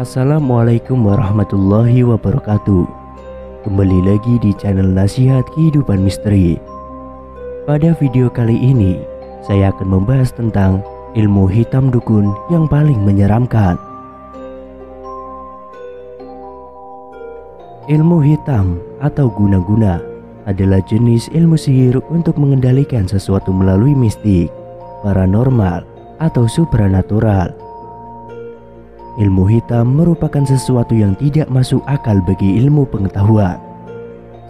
Assalamualaikum warahmatullahi wabarakatuh. Kembali lagi di channel Nasihat Kehidupan Misteri. Pada video kali ini, saya akan membahas tentang ilmu hitam dukun yang paling menyeramkan. Ilmu hitam atau guna-guna adalah jenis ilmu sihir untuk mengendalikan sesuatu melalui mistik, paranormal, atau supranatural. Ilmu hitam merupakan sesuatu yang tidak masuk akal bagi ilmu pengetahuan.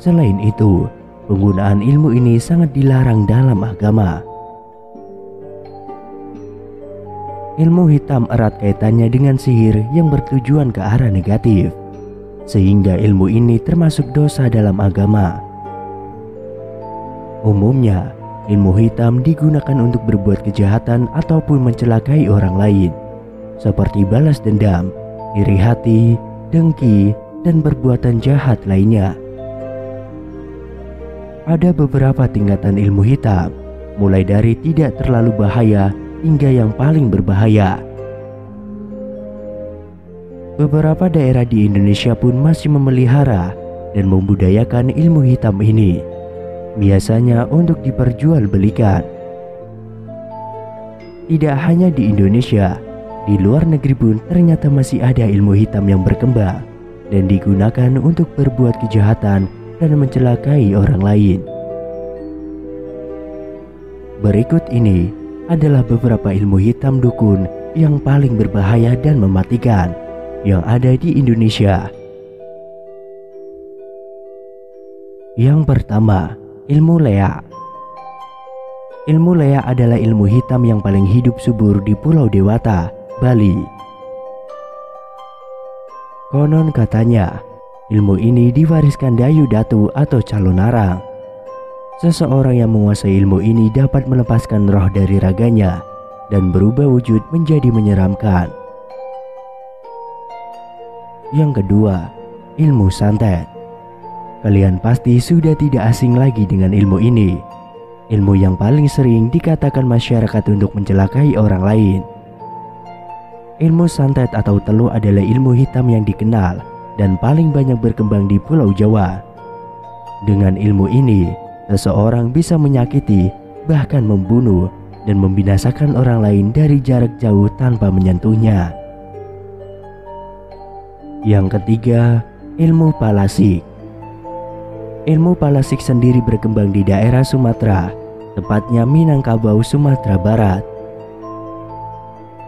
Selain itu, penggunaan ilmu ini sangat dilarang dalam agama. Ilmu hitam erat kaitannya dengan sihir yang bertujuan ke arah negatif, sehingga ilmu ini termasuk dosa dalam agama. Umumnya, ilmu hitam digunakan untuk berbuat kejahatan ataupun mencelakai orang lain, seperti balas dendam, iri hati, dengki, dan perbuatan jahat lainnya. Ada beberapa tingkatan ilmu hitam, mulai dari tidak terlalu bahaya hingga yang paling berbahaya. Beberapa daerah di Indonesia pun masih memelihara dan membudayakan ilmu hitam ini, biasanya untuk diperjualbelikan. Tidak hanya di Indonesia, di luar negeri pun ternyata masih ada ilmu hitam yang berkembang dan digunakan untuk berbuat kejahatan dan mencelakai orang lain. Berikut ini adalah beberapa ilmu hitam dukun yang paling berbahaya dan mematikan yang ada di Indonesia. Yang pertama, ilmu leak. Ilmu leak adalah ilmu hitam yang paling hidup subur di Pulau Dewata, Bali. Konon katanya, ilmu ini diwariskan Dayu Datu atau calon arang. Seseorang yang menguasai ilmu ini dapat melepaskan roh dari raganya dan berubah wujud menjadi menyeramkan. Yang kedua, ilmu santet. Kalian pasti sudah tidak asing lagi dengan ilmu ini. Ilmu yang paling sering dikatakan masyarakat untuk mencelakai orang lain. Ilmu santet atau teluh adalah ilmu hitam yang dikenal dan paling banyak berkembang di Pulau Jawa. Dengan ilmu ini, seseorang bisa menyakiti, bahkan membunuh, dan membinasakan orang lain dari jarak jauh tanpa menyentuhnya. Yang ketiga, ilmu palasik. Ilmu palasik sendiri berkembang di daerah Sumatera, tepatnya Minangkabau, Sumatera Barat.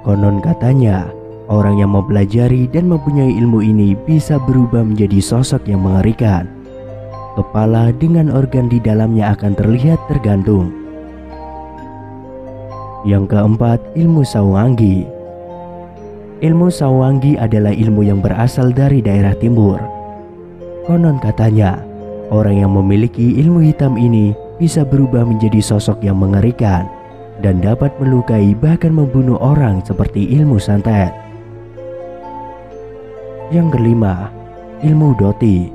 Konon katanya, orang yang mempelajari dan mempunyai ilmu ini bisa berubah menjadi sosok yang mengerikan. Kepala dengan organ di dalamnya akan terlihat tergantung. Yang keempat, ilmu Sawangi. Ilmu Sawangi adalah ilmu yang berasal dari daerah timur. Konon katanya, orang yang memiliki ilmu hitam ini bisa berubah menjadi sosok yang mengerikan dan dapat melukai bahkan membunuh orang seperti ilmu santet. Yang kelima, ilmu doti.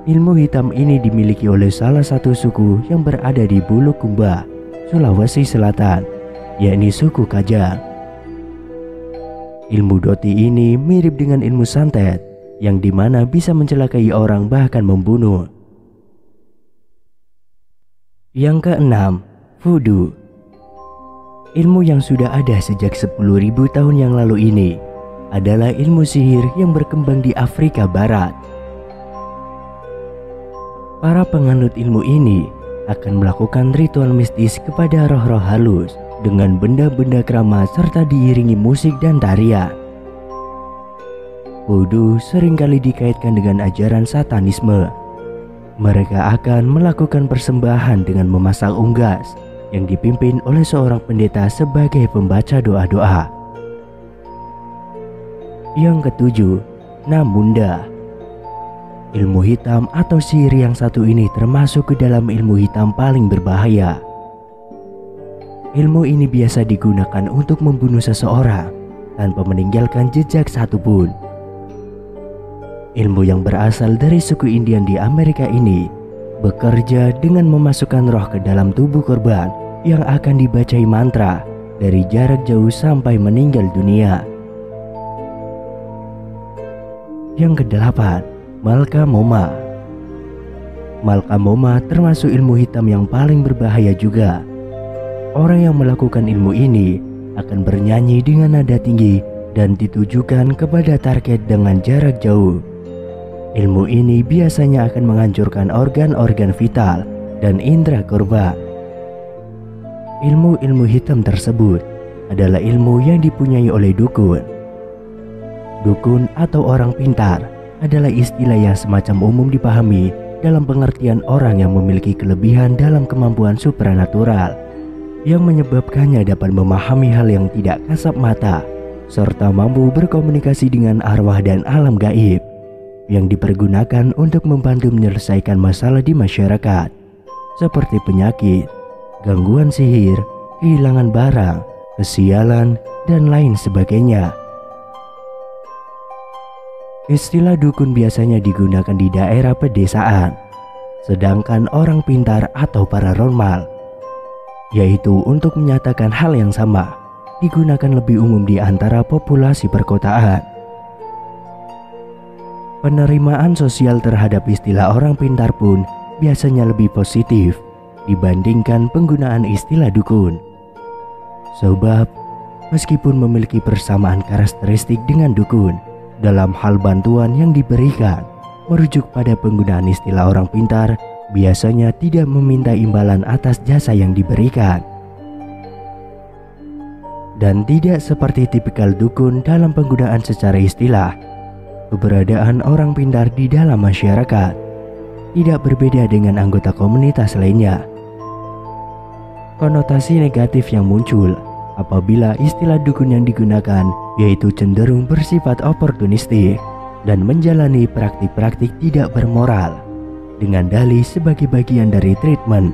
Ilmu hitam ini dimiliki oleh salah satu suku yang berada di Bulukumba, Sulawesi Selatan, yakni suku Kajang. Ilmu doti ini mirip dengan ilmu santet, yang dimana bisa mencelakai orang bahkan membunuh. Yang keenam, voodoo. Ilmu yang sudah ada sejak 10.000 tahun yang lalu ini adalah ilmu sihir yang berkembang di Afrika Barat. Para penganut ilmu ini akan melakukan ritual mistis kepada roh-roh halus dengan benda-benda keramat serta diiringi musik dan tarian. Voodoo seringkali dikaitkan dengan ajaran satanisme. Mereka akan melakukan persembahan dengan memasang unggas yang dipimpin oleh seorang pendeta sebagai pembaca doa-doa. Yang ketujuh, Namunda. Ilmu hitam atau sihir yang satu ini termasuk ke dalam ilmu hitam paling berbahaya. Ilmu ini biasa digunakan untuk membunuh seseorang tanpa meninggalkan jejak satupun. Ilmu yang berasal dari suku Indian di Amerika ini bekerja dengan memasukkan roh ke dalam tubuh korban yang akan dibacai mantra dari jarak jauh sampai meninggal dunia. Yang kedelapan, Malkamoma. Malkamoma termasuk ilmu hitam yang paling berbahaya juga. Orang yang melakukan ilmu ini akan bernyanyi dengan nada tinggi dan ditujukan kepada target dengan jarak jauh. Ilmu ini biasanya akan menghancurkan organ-organ vital dan indera korban. Ilmu-ilmu hitam tersebut adalah ilmu yang dipunyai oleh dukun. Dukun atau orang pintar adalah istilah yang semacam umum dipahami dalam pengertian orang yang memiliki kelebihan dalam kemampuan supranatural yang menyebabkannya dapat memahami hal yang tidak kasat mata serta mampu berkomunikasi dengan arwah dan alam gaib yang dipergunakan untuk membantu menyelesaikan masalah di masyarakat seperti penyakit, gangguan sihir, kehilangan barang, kesialan, dan lain sebagainya. Istilah dukun biasanya digunakan di daerah pedesaan, sedangkan orang pintar atau paranormal, yaitu untuk menyatakan hal yang sama, digunakan lebih umum di antara populasi perkotaan. Penerimaan sosial terhadap istilah orang pintar pun biasanya lebih positif dibandingkan penggunaan istilah dukun. Sebab, meskipun memiliki persamaan karakteristik dengan dukun, dalam hal bantuan yang diberikan, merujuk pada penggunaan istilah orang pintar biasanya tidak meminta imbalan atas jasa yang diberikan. Dan tidak seperti tipikal dukun dalam penggunaan secara istilah, keberadaan orang pintar di dalam masyarakat tidak berbeda dengan anggota komunitas lainnya. Konotasi negatif yang muncul apabila istilah dukun yang digunakan yaitu cenderung bersifat oportunistik dan menjalani praktik-praktik tidak bermoral dengan dalih sebagai bagian dari treatment.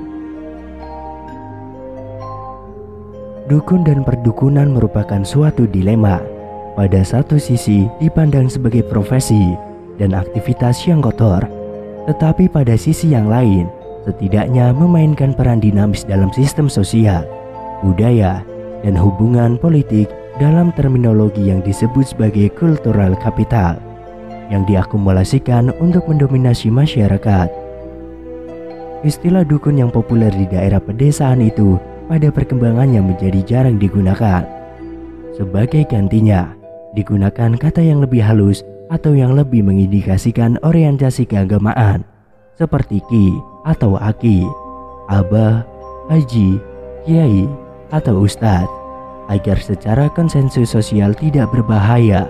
Dukun dan perdukunan merupakan suatu dilema. Pada satu sisi dipandang sebagai profesi dan aktivitas yang kotor, tetapi pada sisi yang lain setidaknya memainkan peran dinamis dalam sistem sosial, budaya, dan hubungan politik dalam terminologi yang disebut sebagai cultural capital yang diakumulasikan untuk mendominasi masyarakat. Istilah dukun yang populer di daerah pedesaan itu pada perkembangannya menjadi jarang digunakan. Sebagai gantinya, digunakan kata yang lebih halus atau yang lebih mengindikasikan orientasi keagamaan seperti ki atau aki, abah, haji, kiai, atau ustadz, agar secara konsensus sosial tidak berbahaya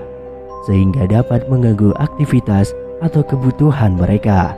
sehingga dapat mengganggu aktivitas atau kebutuhan mereka.